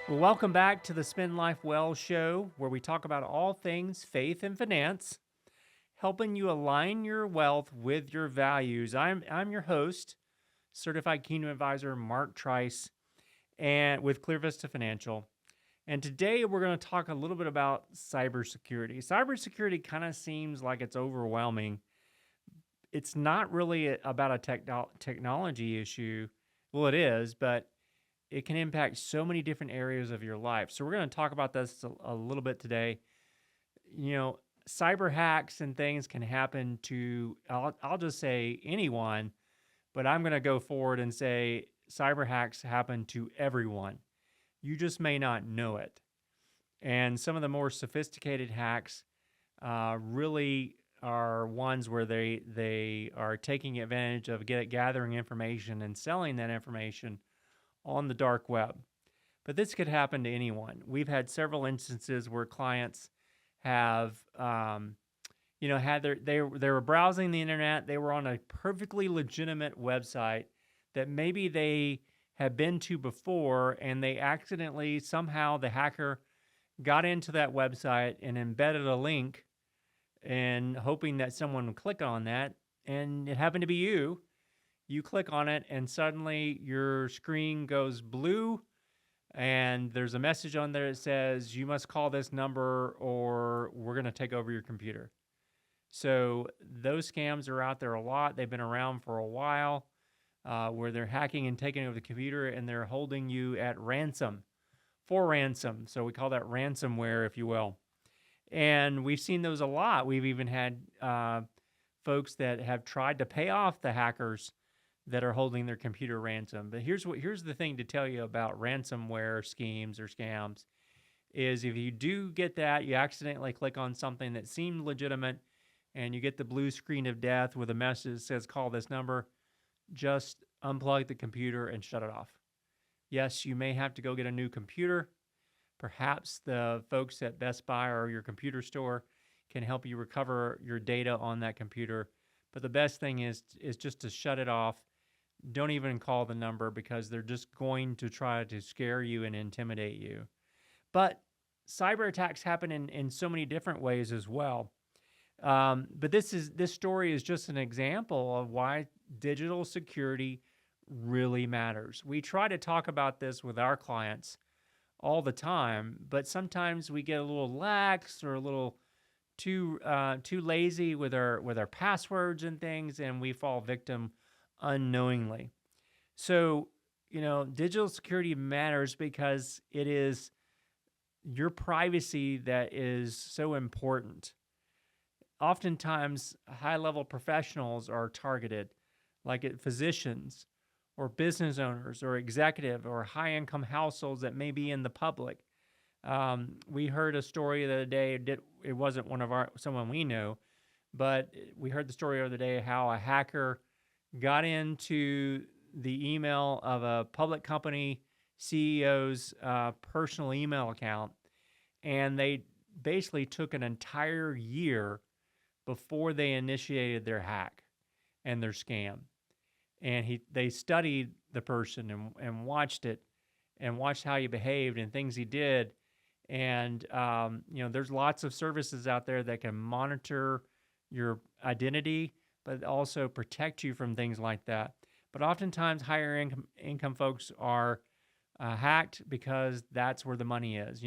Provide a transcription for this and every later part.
Well, welcome back to the Spend Life Well show, where we talk about all things faith and finance, helping you align your wealth with your values. I'm your host, Certified Kingdom Advisor Mark Trice, and with Clear Vista Financial. And today we're going to talk a little bit about cybersecurity. Cybersecurity kind of seems like it's overwhelming. It's not really about a technology issue. Well, it is, but it can impact so many different areas of your life. So we're going to talk about this a little bit today. Cyber hacks and things can happen to, I'll just say anyone, but I'm going to go forward and say cyber hacks happen to everyone. You just may not know it. And some of the more sophisticated hacks really are ones where they are taking advantage of gathering information and selling that information on the dark web. But this could happen to anyone. We've had several instances where clients have, they were browsing the internet. They were on a perfectly legitimate website that maybe they had been to before, and they accidentally, somehow the hacker got into that website and embedded a link and hoping that someone would click on that. And it happened to be you. You click on it and suddenly your screen goes blue and there's a message on there that says, you must call this number or we're going to take over your computer. So those scams are out there a lot. They've been around for a while, where they're hacking and taking over the computer and they're holding you at ransom, for ransom. So we call that ransomware, if you will. And we've seen those a lot. We've even had folks that have tried to pay off the hackers that are holding their computer ransom. But here's the thing to tell you about ransomware schemes or scams is if you do get that, you accidentally click on something that seemed legitimate and you get the blue screen of death with a message that says call this number, just unplug the computer and shut it off. Yes, you may have to go get a new computer. Perhaps the folks at Best Buy or your computer store can help you recover your data on that computer. But the best thing is just to shut it off. Don't even call the number because they're just going to try to scare you and intimidate you. But cyber attacks happen in so many different ways as well. But this story is just an example of why digital security really matters. We try to talk about this with our clients all the time, but sometimes we get a little lax or a little too lazy with our passwords and things, and we fall victim unknowingly. So, digital security matters because it is your privacy that is so important. Oftentimes, high-level professionals are targeted, like physicians or business owners or executive or high-income households that may be in the public. We heard a story the other day. It wasn't someone we know, but we heard the story the other day how a hacker got into the email of a public company CEO's personal email account, and they basically took an entire year before they initiated their hack and their scam. And they studied the person and watched it and watched how he behaved and things he did. And, there's lots of services out there that can monitor your identity, but also protect you from things like that. But oftentimes higher income folks are hacked because that's where the money is.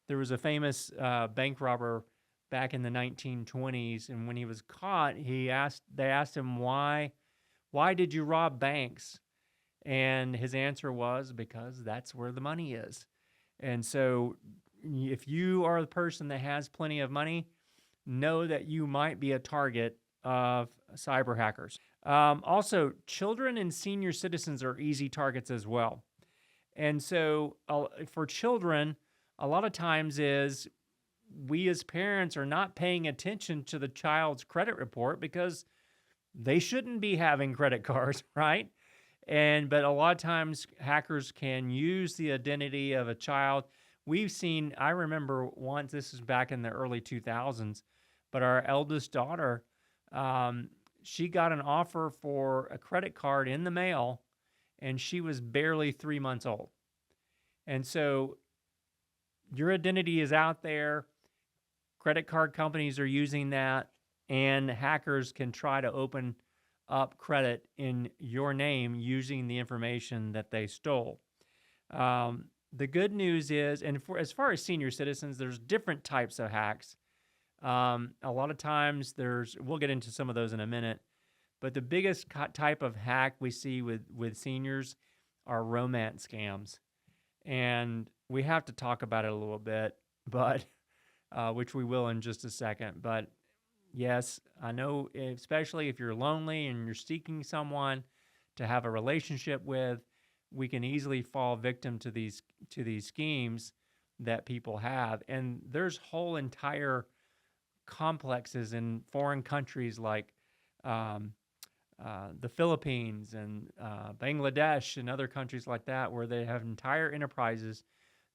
There was a famous bank robber back in the 1920s, and when he was caught, they asked him, why did you rob banks? And his answer was, because that's where the money is. And so if you are the person that has plenty of money, know that you might be a target of cyber hackers. Also, children and senior citizens are easy targets as well. And so for children, a lot of times we as parents are not paying attention to the child's credit report because they shouldn't be having credit cards, right? But a lot of times hackers can use the identity of a child. I remember once, this is back in the early 2000s, but our eldest daughter, she got an offer for a credit card in the mail, and she was barely 3 months old. And so Your identity is out there. Credit card companies are using that, and hackers can try to open up credit in your name using the information that they stole. The good news is, and as far as senior citizens, there's different types of hacks. A lot of times we'll get into some of those in a minute, but the biggest type of hack we see with seniors are romance scams. And we have to talk about it a little bit, but which we will in just a second. But yes, I know, especially if you're lonely and you're seeking someone to have a relationship with, we can easily fall victim to these schemes that people have. And there's whole entire complexes in foreign countries like the Philippines and Bangladesh and other countries like that, where they have entire enterprises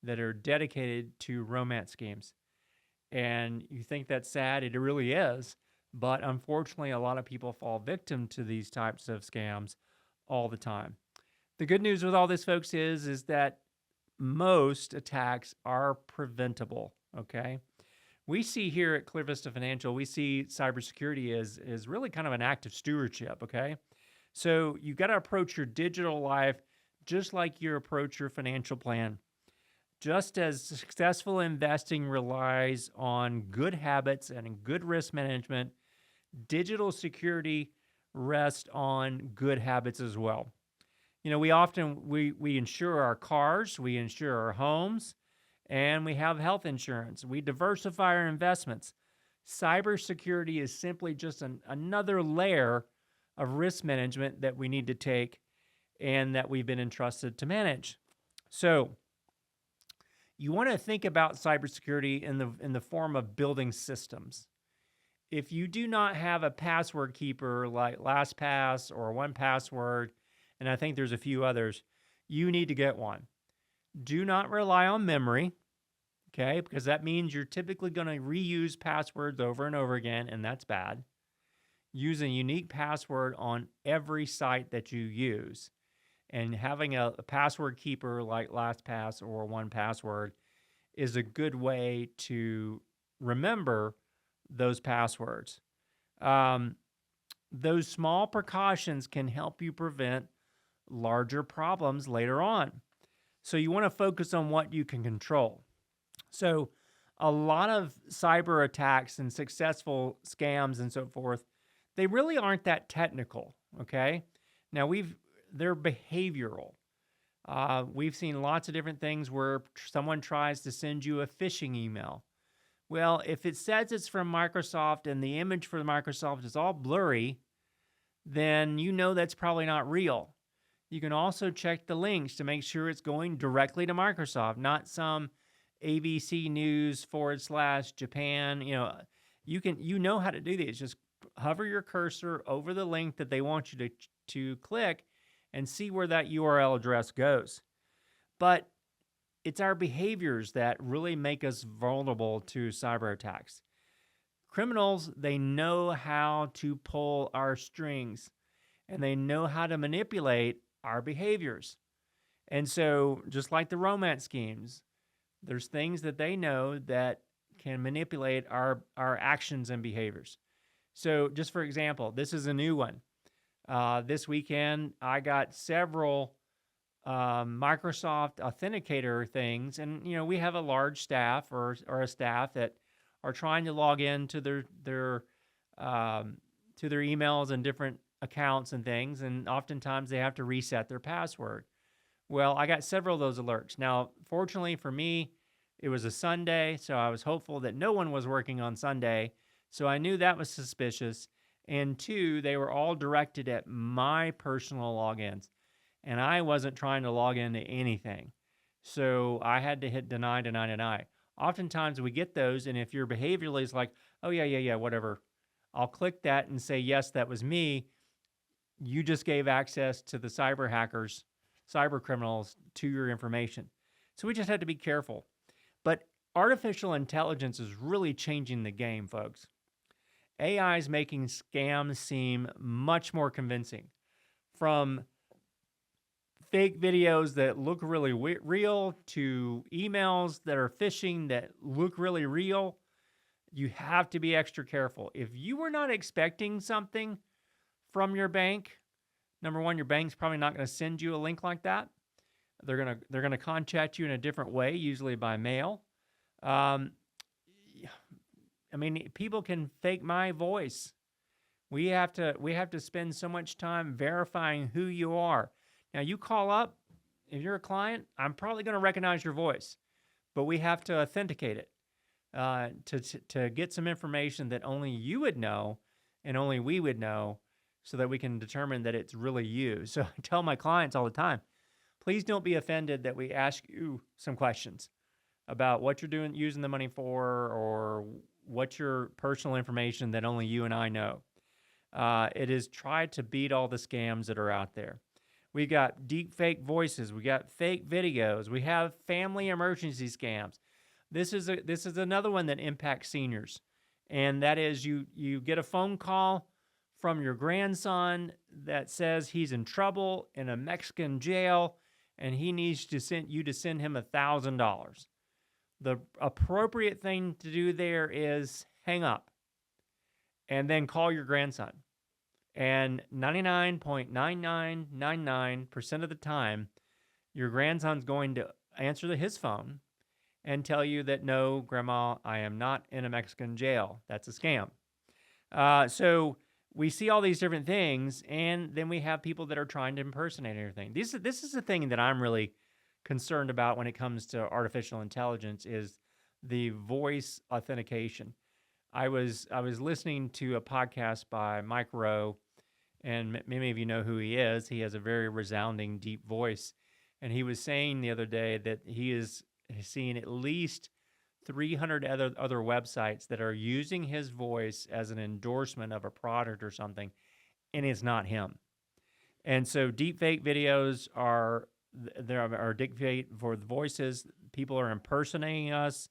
that are dedicated to romance schemes. And you think that's sad? It really is. But unfortunately, a lot of people fall victim to these types of scams all the time. The good news with all this, folks, is that most attacks are preventable, okay? We see here at Clear Vista Financial, we see cybersecurity as really kind of an act of stewardship, okay? So you got to approach your digital life just like you approach your financial plan. Just as successful investing relies on good habits and good risk management, digital security rests on good habits as well. You know, we insure our cars, we insure our homes, and we have health insurance. We diversify our investments. Cybersecurity is simply just another layer of risk management that we need to take and that we've been entrusted to manage. So you want to think about cybersecurity in the form of building systems. If you do not have a password keeper like LastPass or 1Password, and I think there's a few others, you need to get one. Do not rely on memory, okay, because that means you're typically going to reuse passwords over and over again, and that's bad. Use a unique password on every site that you use. And having a password keeper like LastPass or 1Password is a good way to remember those passwords. Those small precautions can help you prevent larger problems later on. So you want to focus on what you can control. So a lot of cyber attacks and successful scams and so forth, they really aren't that technical, okay? Now they're behavioral. We've seen lots of different things where someone tries to send you a phishing email. Well, if it says it's from Microsoft and the image for Microsoft is all blurry, then you know that's probably not real. You can also check the links to make sure it's going directly to Microsoft, not some ABC News / Japan. You know how to do these. Just hover your cursor over the link that they want you to click and see where that URL address goes. But it's our behaviors that really make us vulnerable to cyber attacks. Criminals, they know how to pull our strings, and they know how to manipulate our behaviors. And so, just like the romance schemes, there's things that they know that can manipulate our actions and behaviors. So, just for example, this is a new one. This weekend, I got several Microsoft Authenticator things, and we have a large staff or a staff that are trying to log in to their emails and different accounts and things, and oftentimes they have to reset their password. Well, I got several of those alerts. Now, fortunately for me, it was a Sunday, so I was hopeful that no one was working on Sunday, so I knew that was suspicious. And two, they were all directed at my personal logins, and I wasn't trying to log into anything. So I had to hit deny, deny, deny. Oftentimes we get those, and if your behaviorally is like, oh, yeah, whatever, I'll click that and say, yes, that was me. You just gave access to the cyber hackers, cyber criminals, to your information. So we just had to be careful. But artificial intelligence is really changing the game, folks. AI is making scams seem much more convincing. From fake videos that look really real to emails that are phishing that look really real. You have to be extra careful. If you were not expecting something from your bank, number one, your bank's probably not going to send you a link like that. They're gonna contact you in a different way, usually by mail. Um, I mean, people can fake my voice. We have to spend so much time verifying who you are. Now, you call up, if you're a client, I'm probably going to recognize your voice, but we have to authenticate it to get some information that only you would know and only we would know, so that we can determine that it's really you. So I tell my clients all the time, please don't be offended that we ask you some questions about what you're doing, using the money for, or what's your personal information that only you and I know. It is try to beat all the scams that are out there. We got deep fake voices. We got fake videos. We have family emergency scams. This is another one that impacts seniors, and that is you get a phone call from your grandson that says he's in trouble in a Mexican jail, and he needs to send him $1,000. The appropriate thing to do there is hang up and then call your grandson. And 99.9999% of the time, your grandson's going to answer his phone and tell you that, no, Grandma, I am not in a Mexican jail. That's a scam. So we see all these different things, and then we have people that are trying to impersonate everything. This is the thing that I'm really concerned about when it comes to artificial intelligence, is the voice authentication. I was listening to a podcast by Mike Rowe, and many of you know who he is. He has a very resounding, deep voice, and he was saying the other day that he is seeing at least 300 other websites that are using his voice as an endorsement of a product or something, and it's not him. And so deepfake videos are deepfake for the voices. People are impersonating us,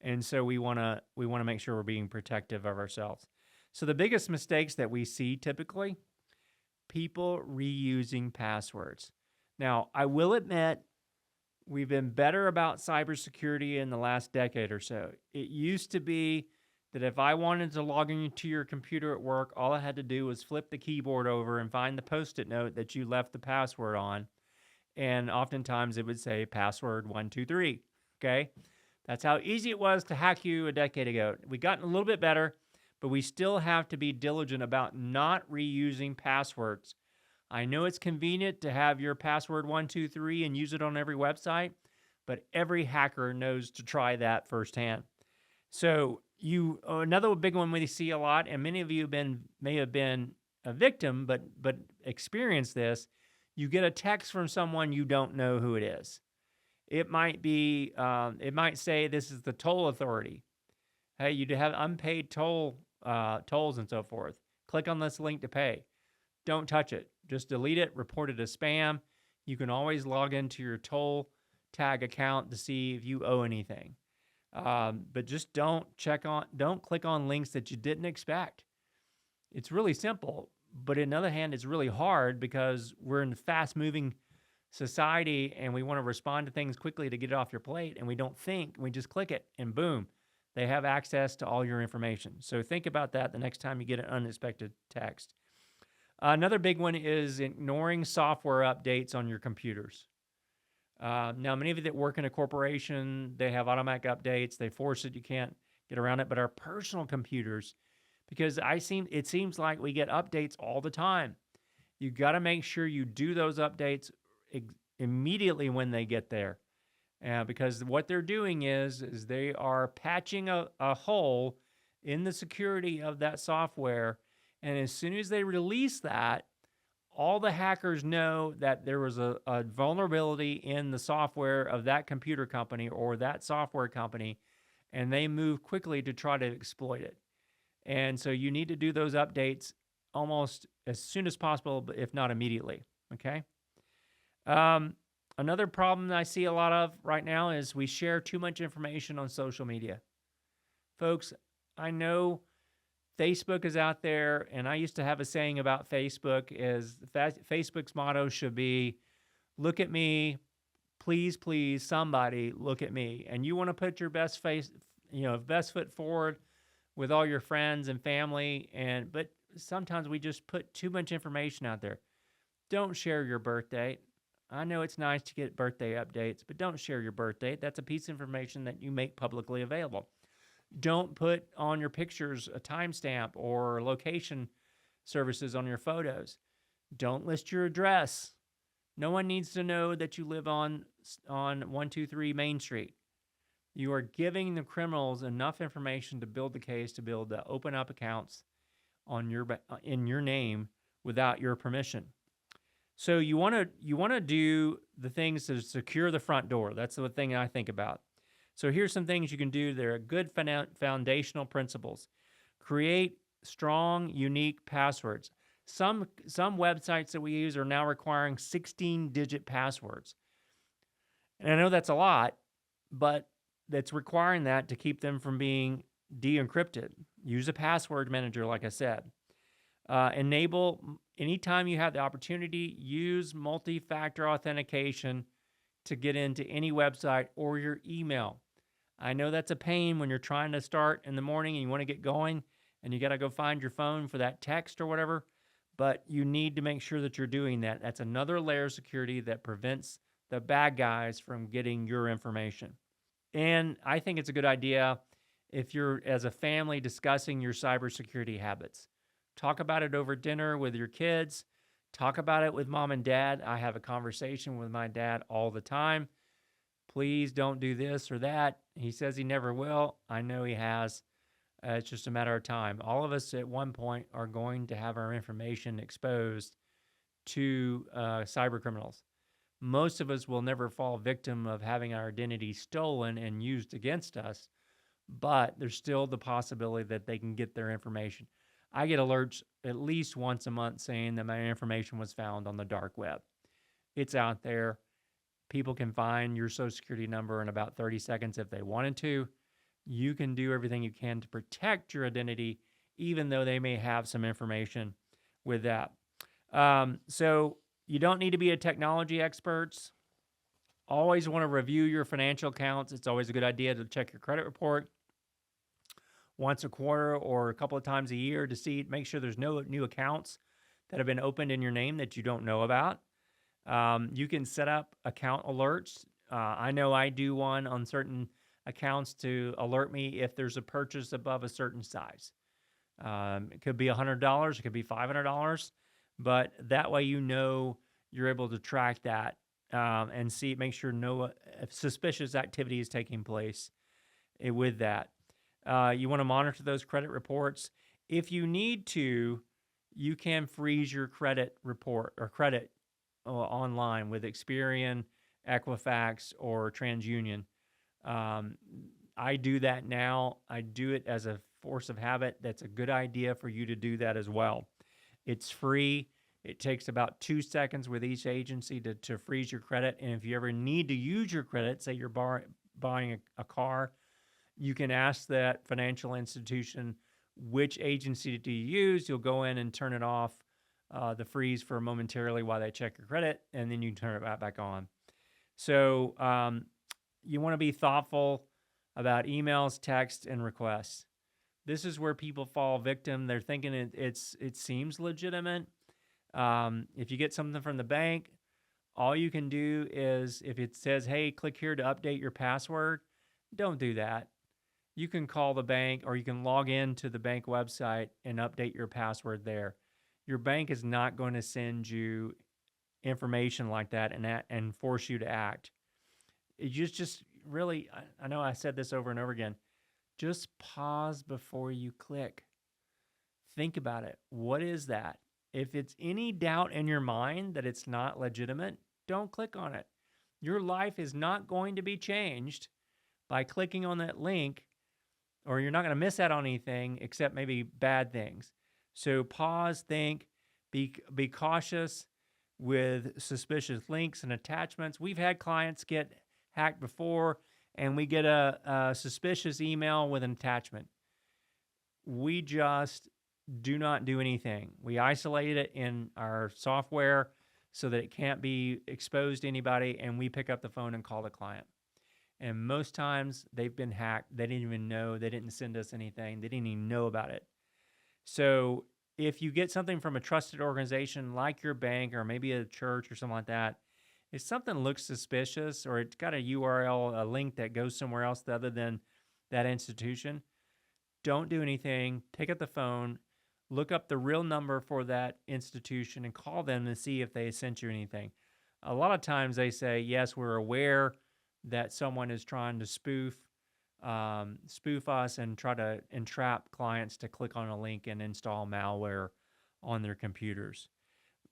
and so we want to make sure we're being protective of ourselves. So the biggest mistakes that we see typically, people reusing passwords. Now, I will admit, we've been better about cybersecurity in the last decade or so. It used to be that if I wanted to log into your computer at work, all I had to do was flip the keyboard over and find the Post-it note that you left the password on. And oftentimes it would say password 123, okay? That's how easy it was to hack you a decade ago. We've gotten a little bit better, but we still have to be diligent about not reusing passwords. I know it's convenient to have your password 123 and use it on every website, but every hacker knows to try that firsthand. So another big one we see a lot, and many of you may have been a victim, but experienced this. You get a text from someone, you don't know who it is. It might be, it might say this is the toll authority. Hey, you have unpaid tolls and so forth. Click on this link to pay. Don't touch it. Just delete it, report it as spam. You can always log into your toll tag account to see if you owe anything. But just don't click on links that you didn't expect. It's really simple, but on the other hand, it's really hard because we're in a fast-moving society and we want to respond to things quickly to get it off your plate, and we don't think, we just click it and boom, they have access to all your information. So think about that the next time you get an unexpected text. Another big one is ignoring software updates on your computers. Now, many of you that work in a corporation, they have automatic updates. They force it. You can't get around it. But our personal computers, because it seems like we get updates all the time. You got to make sure you do those updates immediately when they get there. Because what they're doing is they are patching a hole in the security of that software. And as soon as they release that, all the hackers know that there was a vulnerability in the software of that computer company or that software company, and they move quickly to try to exploit it. And so you need to do those updates almost as soon as possible, if not immediately, okay? Another problem that I see a lot of right now is we share too much information on social media. Folks, I know Facebook is out there, and I used to have a saying about Facebook is Facebook's motto should be, Look at me. Please, please, somebody look at me. And you want to put your best best foot forward with all your friends and family. But sometimes we just put too much information out there. Don't share your birth date. I know it's nice to get birthday updates, but don't share your birth date. That's a piece of information that you make publicly available. Don't put on your pictures a timestamp or location services on your photos. Don't list your address. No one needs to know that you live on 123 Main Street. You are giving the criminals enough information to build the case, to build the open up accounts in your name without your permission. So you want to do the things to secure the front door. That's the thing I think about. So here's some things you can do. There are good foundational principles. Create strong, unique passwords. Some websites that we use are now requiring 16-digit passwords. And I know that's a lot, but that's requiring that to keep them from being de-encrypted. Use a password manager, like I said. Enable, anytime you have the opportunity, use multi-factor authentication to get into any website or your email. I know that's a pain when you're trying to start in the morning and you want to get going and you got to go find your phone for that text or whatever, but you need to make sure that you're doing that. That's another layer of security that prevents the bad guys from getting your information. And I think it's a good idea if you're, as a family, discussing your cybersecurity habits. Talk about it over dinner with your kids. Talk about it with mom and dad. I have a conversation with my dad all the time. Please don't do this or that. He says he never will. I know he has. It's just a matter of time. All of us at one point are going to have our information exposed to cybercriminals. Most of us will never fall victim of having our identity stolen and used against us, but there's still the possibility that they can get their information. I get alerts at least once a month saying that my information was found on the dark web. It's out there. People can find your social security number in about 30 seconds if they wanted to. You can do everything you can to protect your identity, even though they may have some information with that. So you don't need to be a technology expert. Always want to review your financial accounts. It's always a good idea to check your credit report once a quarter or a couple of times a year to make sure there's no new accounts that have been opened in your name that you don't know about. You can set up account alerts. I know I do one on certain accounts to alert me if there's a purchase above a certain size. It could be $100, it could be $500, but that way you're able to track that and make sure no suspicious activity is taking place with that. You want to monitor those credit reports. If you need to, you can freeze your credit report or credit online with Experian, Equifax, or TransUnion. I do that now. I do it as a force of habit. That's a good idea for you to do that as well. It's free. It takes about 2 seconds with each agency to freeze your credit. And if you ever need to use your credit, say you're buying a car, you can ask that financial institution which agency do you use. You'll go in and turn it off, the freeze for momentarily while they check your credit, and then you can turn it right back on. So you want to be thoughtful about emails, text, and requests. This is where people fall victim. They're thinking it seems legitimate. If you get something from the bank, all you can do is, if it says, hey, click here to update your password, don't do that. You can call the bank, or you can log into the bank website and update your password there. Your bank is not going to send you information like that and force you to act. You just really, I know I said this over and over again, just pause before you click. Think about it. What is that? If it's any doubt in your mind that it's not legitimate, don't click on it. Your life is not going to be changed by clicking on that link, or you're not going to miss out on anything except maybe bad things. So pause, think, be cautious with suspicious links and attachments. We've had clients get hacked before, and we get a suspicious email with an attachment. We just do not do anything. We isolate it in our software so that it can't be exposed to anybody, and we pick up the phone and call the client. And most times they've been hacked. They didn't even know. They didn't send us anything. They didn't even know about it. So if you get something from a trusted organization like your bank or maybe a church or something like that, if something looks suspicious or it's got a URL, a link that goes somewhere else other than that institution, don't do anything. Pick up the phone, look up the real number for that institution and call them to see if they sent you anything. A lot of times they say, yes, we're aware that someone is trying to spoof us and try to entrap clients to click on a link and install malware on their computers.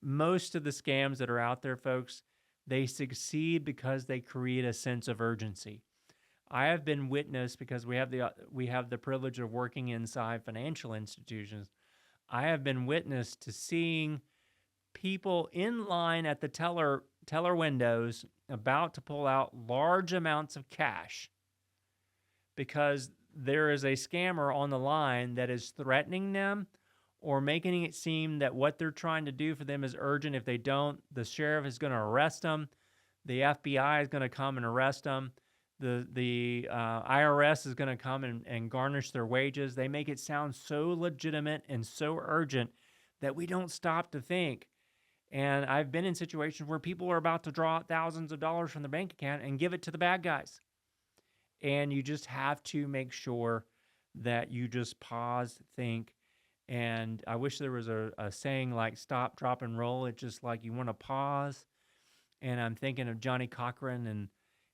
Most of the scams that are out there, folks, they succeed because they create a sense of urgency. I have been witness, because we have the privilege of working inside financial institutions. I have been witness to seeing people in line at the teller windows about to pull out large amounts of cash because there is a scammer on the line that is threatening them or making it seem that what they're trying to do for them is urgent. If they don't, the sheriff is going to arrest them. The FBI is going to come and arrest them. The IRS is going to come and garnish their wages. They make it sound so legitimate and so urgent that we don't stop to think. And I've been in situations where people are about to draw out thousands of dollars from their bank account and give it to the bad guys. And you just have to make sure that you just pause, think. And I wish there was a saying like stop, drop, and roll. It's just like you want to pause. And I'm thinking of Johnny Cochran and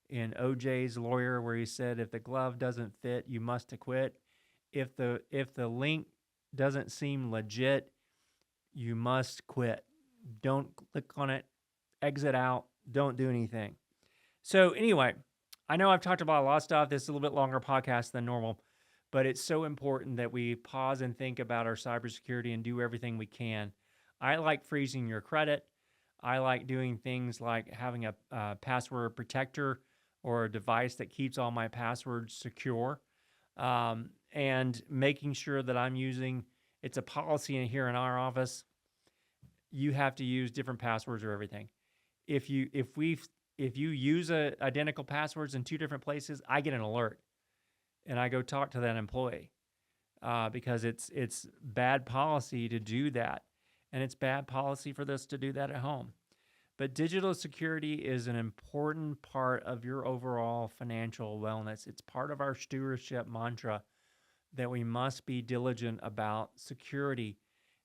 in OJ's Lawyer, where he said, if the glove doesn't fit, you must acquit. If the link doesn't seem legit, you must quit. Don't click on it, exit out, don't do anything. So anyway, I know I've talked about a lot of stuff. This is a little bit longer podcast than normal, but it's so important that we pause and think about our cybersecurity and do everything we can. I like freezing your credit. I like doing things like having a password protector or a device that keeps all my passwords secure, and making sure that I'm using, it's a policy in here in our office, you have to use different passwords or everything. If you use identical passwords in two different places, I get an alert, and I go talk to that employee because it's bad policy to do that, and it's bad policy for us to do that at home. But digital security is an important part of your overall financial wellness. It's part of our stewardship mantra that we must be diligent about security.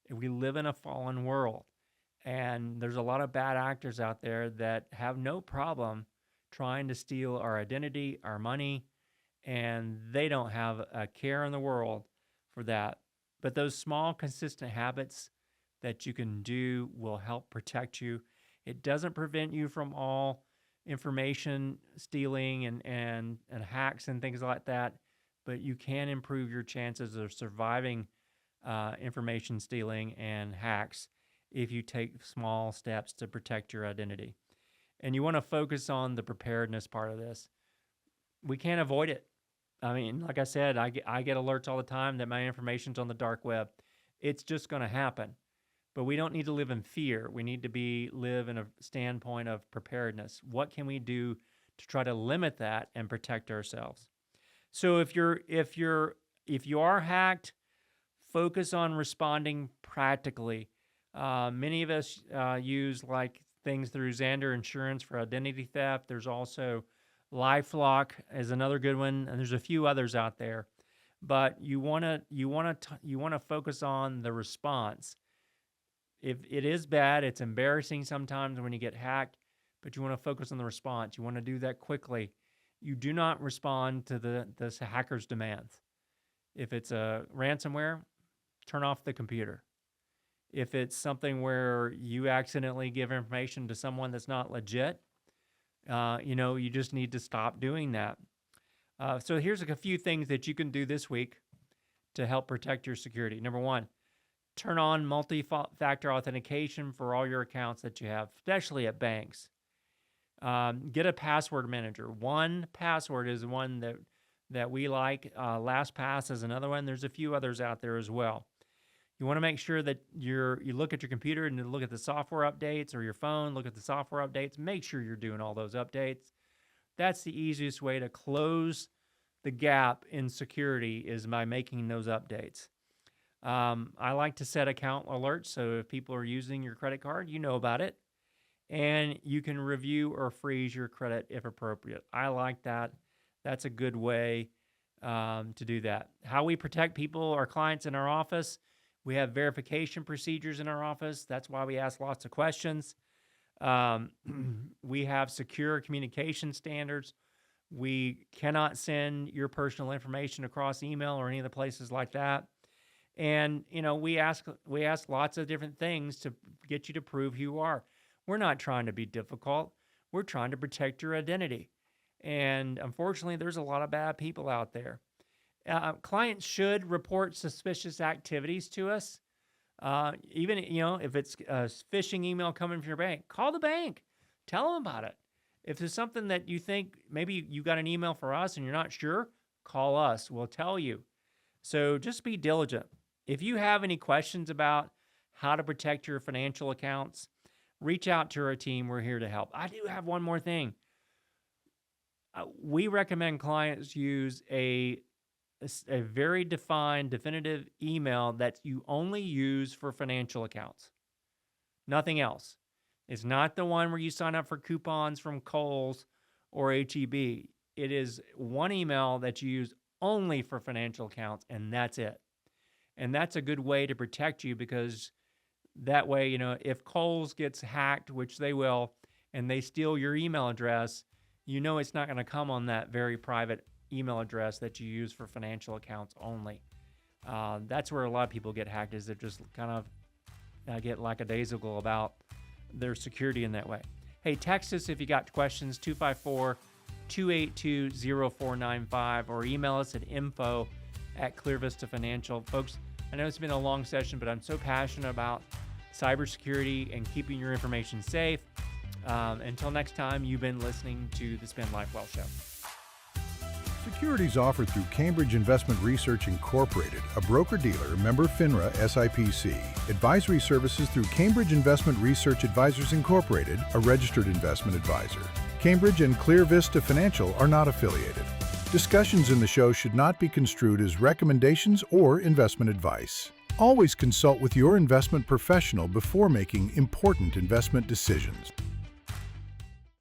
We live in a fallen world, and there's a lot of bad actors out there that have no problem trying to steal our identity, our money, and they don't have a care in the world for that. But those small, consistent habits that you can do will help protect you. It doesn't prevent you from all information stealing and hacks and things like that, but you can improve your chances of surviving information stealing and hacks if you take small steps to protect your identity. And you want to focus on the preparedness part of this. We can't avoid it. I mean, like I said, I get alerts all the time that my information's on the dark web. It's just going to happen. But we don't need to live in fear. We need to live in a standpoint of preparedness. What can we do to try to limit that and protect ourselves? So if you are hacked, focus on responding practically. Many of us use like things through Xander Insurance for identity theft. There's also LifeLock is another good one, and there's a few others out there. But you want to focus on the response. If it is bad, it's embarrassing sometimes when you get hacked, but you want to focus on the response. You want to do that quickly. You do not respond to the hacker's demands. If it's a ransomware, turn off the computer. If it's something where you accidentally give information to someone that's not legit, you just need to stop doing that. So here's a few things that you can do this week to help protect your security. Number one, turn on multi-factor authentication for all your accounts that you have, especially at banks. Get a password manager. 1Password is one that we like. LastPass is another one. There's a few others out there as well. You want to make sure that you look at your computer and look at the software updates, or your phone, look at the software updates. Make sure you're doing all those updates. That's the easiest way to close the gap in security, is by making those updates. I like to set account alerts, so if people are using your credit card, you know about it, and you can review or freeze your credit if appropriate. I like that. That's a good way to do that. How we protect people, our clients in our office, we have verification procedures in our office. That's why we ask lots of questions. We have secure communication standards. We cannot send your personal information across email or any of the places like that. And, we ask lots of different things to get you to prove who you are. We're not trying to be difficult. We're trying to protect your identity. And unfortunately, there's a lot of bad people out there. Clients should report suspicious activities to us. Even, if it's a phishing email coming from your bank, call the bank. Tell them about it. If there's something that you think, maybe you got an email for us and you're not sure, call us. We'll tell you. So just be diligent. If you have any questions about how to protect your financial accounts, reach out to our team. We're here to help. I do have one more thing. We recommend clients use a very defined, definitive email that you only use for financial accounts. Nothing else. It's not the one where you sign up for coupons from Kohl's or HEB. It is one email that you use only for financial accounts, and that's it. And that's a good way to protect you, because that way, if Kohl's gets hacked, which they will, and they steal your email address, it's not going to come on that very private email address that you use for financial accounts only. That's where a lot of people get hacked, is they just kind of get lackadaisical about their security in that way. Hey, text us if you got questions, 254-282-0495, or email us at info@Clear Vista Financial. Folks, I know it's been a long session, but I'm so passionate about cybersecurity and keeping your information safe. Until next time, you've been listening to the Spend Life Well Show. Securities offered through Cambridge Investment Research Incorporated, a broker-dealer, member FINRA SIPC. Advisory services through Cambridge Investment Research Advisors Incorporated, a registered investment advisor. Cambridge and Clear Vista Financial are not affiliated. Discussions in the show should not be construed as recommendations or investment advice. Always consult with your investment professional before making important investment decisions.